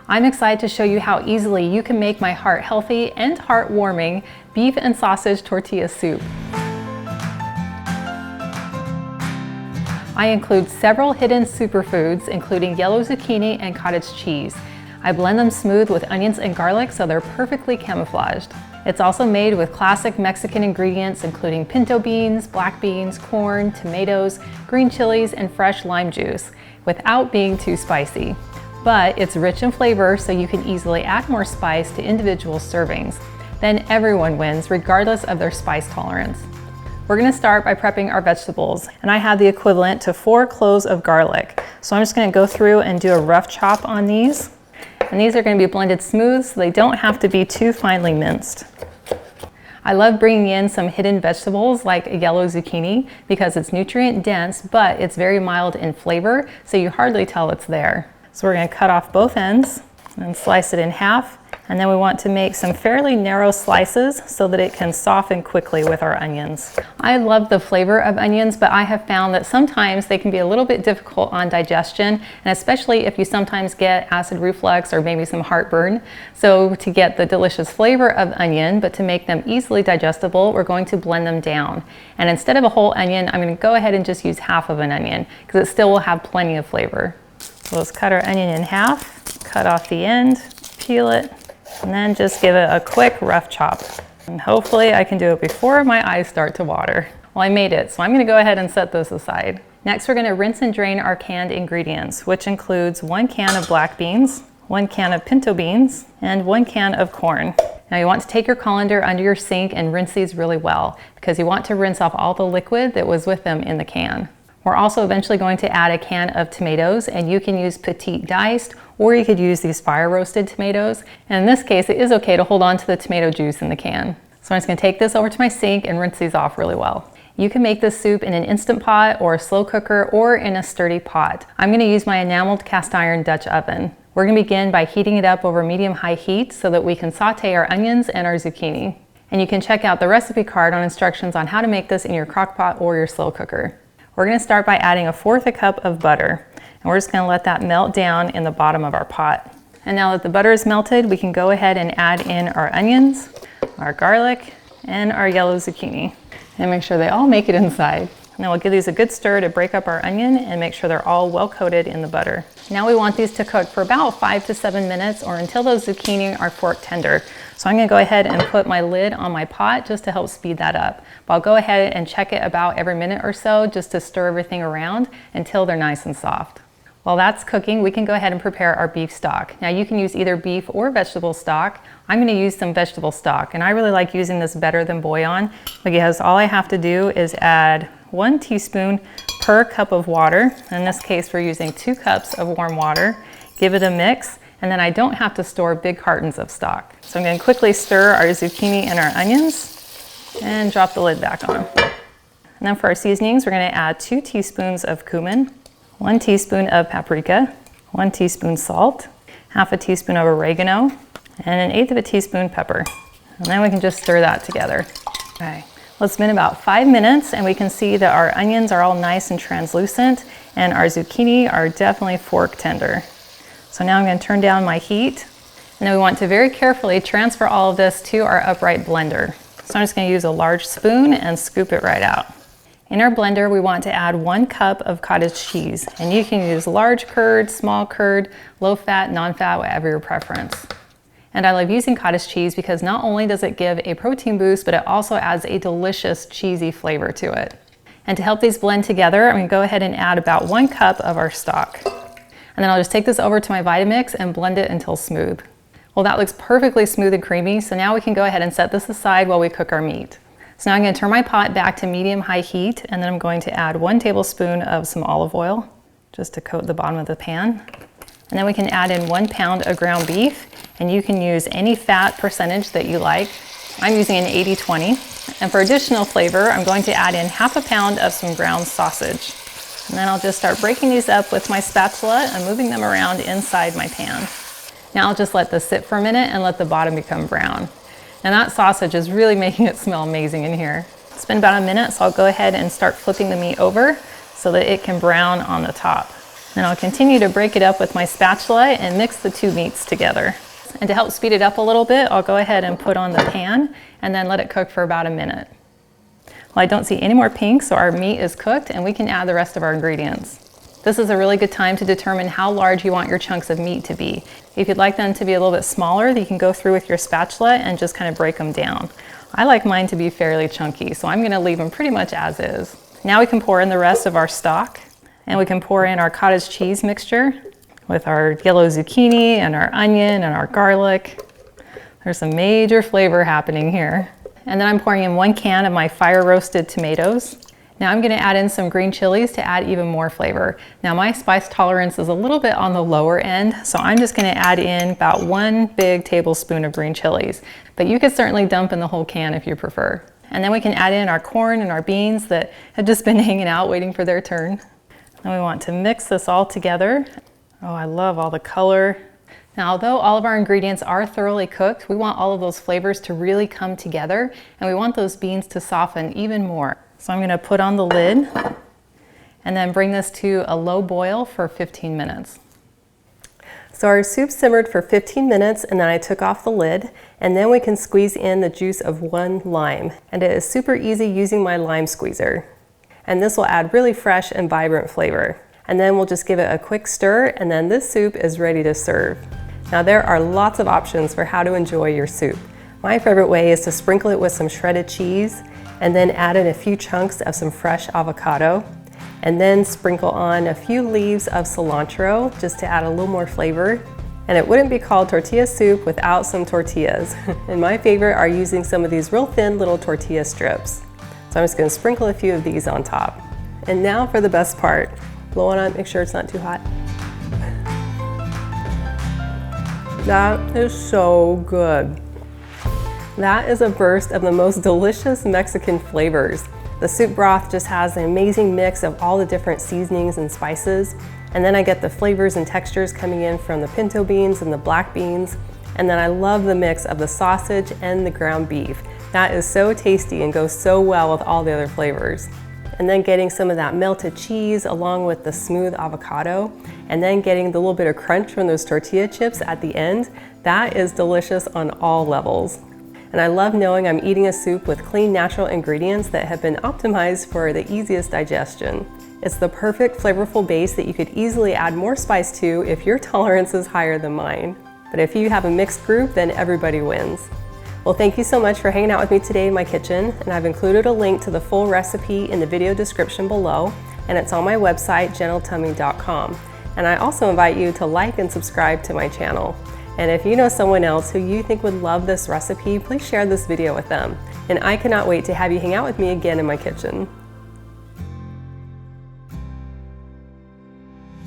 I'm excited to show you how easily you can make my heart-healthy and heartwarming beef and sausage tortilla soup. I include several hidden superfoods, including yellow zucchini and cottage cheese. I blend them smooth with onions and garlic so they're perfectly camouflaged. It's also made with classic Mexican ingredients, including pinto beans, black beans, corn, tomatoes, green chilies, and fresh lime juice, without being too spicy. But it's rich in flavor, so you can easily add more spice to individual servings. Then everyone wins, regardless of their spice tolerance. We're gonna start by prepping our vegetables, and I have the equivalent to 4 cloves of garlic. So I'm just gonna go through and do a rough chop on these. And these are gonna be blended smooth, so they don't have to be too finely minced. I love bringing in some hidden vegetables like a yellow zucchini because it's nutrient dense, but it's very mild in flavor, so you hardly tell it's there. So we're gonna cut off both ends and slice it in half. And then we want to make some fairly narrow slices so that it can soften quickly with our onions. I love the flavor of onions, but I have found that sometimes they can be a little bit difficult on digestion, and especially if you sometimes get acid reflux or maybe some heartburn. So to get the delicious flavor of onion, but to make them easily digestible, we're going to blend them down. And instead of a whole onion, I'm going to go ahead and just use half of an onion because it still will have plenty of flavor. So let's cut our onion in half, cut off the end, peel it, and then just give it a quick rough chop. And hopefully I can do it before my eyes start to water. Well, I made it, so I'm gonna go ahead and set this aside. Next, we're gonna rinse and drain our canned ingredients, which includes 1 can of black beans, 1 can of pinto beans, and 1 can of corn. Now you want to take your colander under your sink and rinse these really well because you want to rinse off all the liquid that was with them in the can. We're also eventually going to add a can of tomatoes, and you can use petite diced, or you could use these fire roasted tomatoes. And in this case, it is okay to hold on to the tomato juice in the can. So I'm just gonna take this over to my sink and rinse these off really well. You can make this soup in an Instant Pot or a slow cooker or in a sturdy pot. I'm gonna use my enameled cast iron Dutch oven. We're gonna begin by heating it up over medium-high heat so that we can saute our onions and our zucchini. And you can check out the recipe card on instructions on how to make this in your crock pot or your slow cooker. We're gonna start by adding 1/4 cup of butter, and we're just gonna let that melt down in the bottom of our pot. And now that the butter is melted, we can go ahead and add in our onions, our garlic, and our yellow zucchini. And make sure they all make it inside. And then we'll give these a good stir to break up our onion and make sure they're all well coated in the butter. Now we want these to cook for about 5 to 7 minutes or until those zucchini are fork tender. So I'm gonna go ahead and put my lid on my pot just to help speed that up. But I'll go ahead and check it about every minute or so just to stir everything around until they're nice and soft. While that's cooking, we can go ahead and prepare our beef stock. Now you can use either beef or vegetable stock. I'm gonna use some vegetable stock, and I really like using this better than bouillon because all I have to do is add 1 teaspoon per cup of water. In this case, we're using 2 cups of warm water. Give it a mix, and then I don't have to store big cartons of stock. So I'm gonna quickly stir our zucchini and our onions and drop the lid back on. And then for our seasonings, we're gonna add 2 teaspoons of cumin, 1 teaspoon of paprika, 1 teaspoon salt, half a teaspoon of oregano, and 1/8 of a teaspoon pepper. And then we can just stir that together. Okay. Well, it's been about 5 minutes, and we can see that our onions are all nice and translucent, and our zucchini are definitely fork tender. So now I'm going to turn down my heat, and then we want to very carefully transfer all of this to our upright blender. So I'm just going to use a large spoon and scoop it right out. In our blender, we want to add 1 cup of cottage cheese, and you can use large curd, small curd, low fat, non-fat, whatever your preference. And I love using cottage cheese because not only does it give a protein boost, but it also adds a delicious cheesy flavor to it. And to help these blend together, I'm gonna go ahead and add about 1 cup of our stock. And then I'll just take this over to my Vitamix and blend it until smooth. Well, that looks perfectly smooth and creamy, so now we can go ahead and set this aside while we cook our meat. So now I'm gonna turn my pot back to medium-high heat, and then I'm going to add 1 tablespoon of some olive oil, just to coat the bottom of the pan. And then we can add in 1 pound of ground beef, and you can use any fat percentage that you like. I'm using an 80-20. And for additional flavor, I'm going to add in half a pound of some ground sausage. And then I'll just start breaking these up with my spatula and moving them around inside my pan. Now I'll just let this sit for a minute and let the bottom become brown. And that sausage is really making it smell amazing in here. It's been about a minute, so I'll go ahead and start flipping the meat over so that it can brown on the top. Then I'll continue to break it up with my spatula and mix the two meats together. And to help speed it up a little bit, I'll go ahead and put on the pan and then let it cook for about a minute. Well, I don't see any more pink, so our meat is cooked and we can add the rest of our ingredients. This is a really good time to determine how large you want your chunks of meat to be. If you'd like them to be a little bit smaller, you can go through with your spatula and just kind of break them down. I like mine to be fairly chunky, so I'm gonna leave them pretty much as is. Now we can pour in the rest of our stock, and we can pour in our cottage cheese mixture with our yellow zucchini and our onion and our garlic. There's some major flavor happening here. And then I'm pouring in 1 can of my fire roasted tomatoes. Now I'm gonna add in some green chilies to add even more flavor. Now my spice tolerance is a little bit on the lower end, so I'm just gonna add in about 1 big tablespoon of green chilies. But you could certainly dump in the whole can if you prefer. And then we can add in our corn and our beans that have just been hanging out waiting for their turn. And we want to mix this all together. Oh, I love all the color. Now, although all of our ingredients are thoroughly cooked, we want all of those flavors to really come together, and we want those beans to soften even more. So I'm gonna put on the lid and then bring this to a low boil for 15 minutes. So our soup simmered for 15 minutes and then I took off the lid, and then we can squeeze in the juice of 1 lime. And it is super easy using my lime squeezer. And this will add really fresh and vibrant flavor. And then we'll just give it a quick stir, and then this soup is ready to serve. Now there are lots of options for how to enjoy your soup. My favorite way is to sprinkle it with some shredded cheese and then add in a few chunks of some fresh avocado, and then sprinkle on a few leaves of cilantro just to add a little more flavor. And it wouldn't be called tortilla soup without some tortillas. And my favorite are using some of these real thin little tortilla strips. So I'm just gonna sprinkle a few of these on top. And now for the best part. Blow on it, make sure it's not too hot. That is so good. That is a burst of the most delicious Mexican flavors. The soup broth just has an amazing mix of all the different seasonings and spices. And then I get the flavors and textures coming in from the pinto beans and the black beans. And then I love the mix of the sausage and the ground beef. That is so tasty and goes so well with all the other flavors. And then getting some of that melted cheese along with the smooth avocado, and then getting the little bit of crunch from those tortilla chips at the end, that is delicious on all levels. And I love knowing I'm eating a soup with clean, natural ingredients that have been optimized for the easiest digestion. It's the perfect flavorful base that you could easily add more spice to if your tolerance is higher than mine. But if you have a mixed group, then everybody wins. Well, thank you so much for hanging out with me today in my kitchen, and I've included a link to the full recipe in the video description below, and it's on my website, gentletummy.com. And I also invite you to like and subscribe to my channel. And if you know someone else who you think would love this recipe, please share this video with them. And I cannot wait to have you hang out with me again in my kitchen.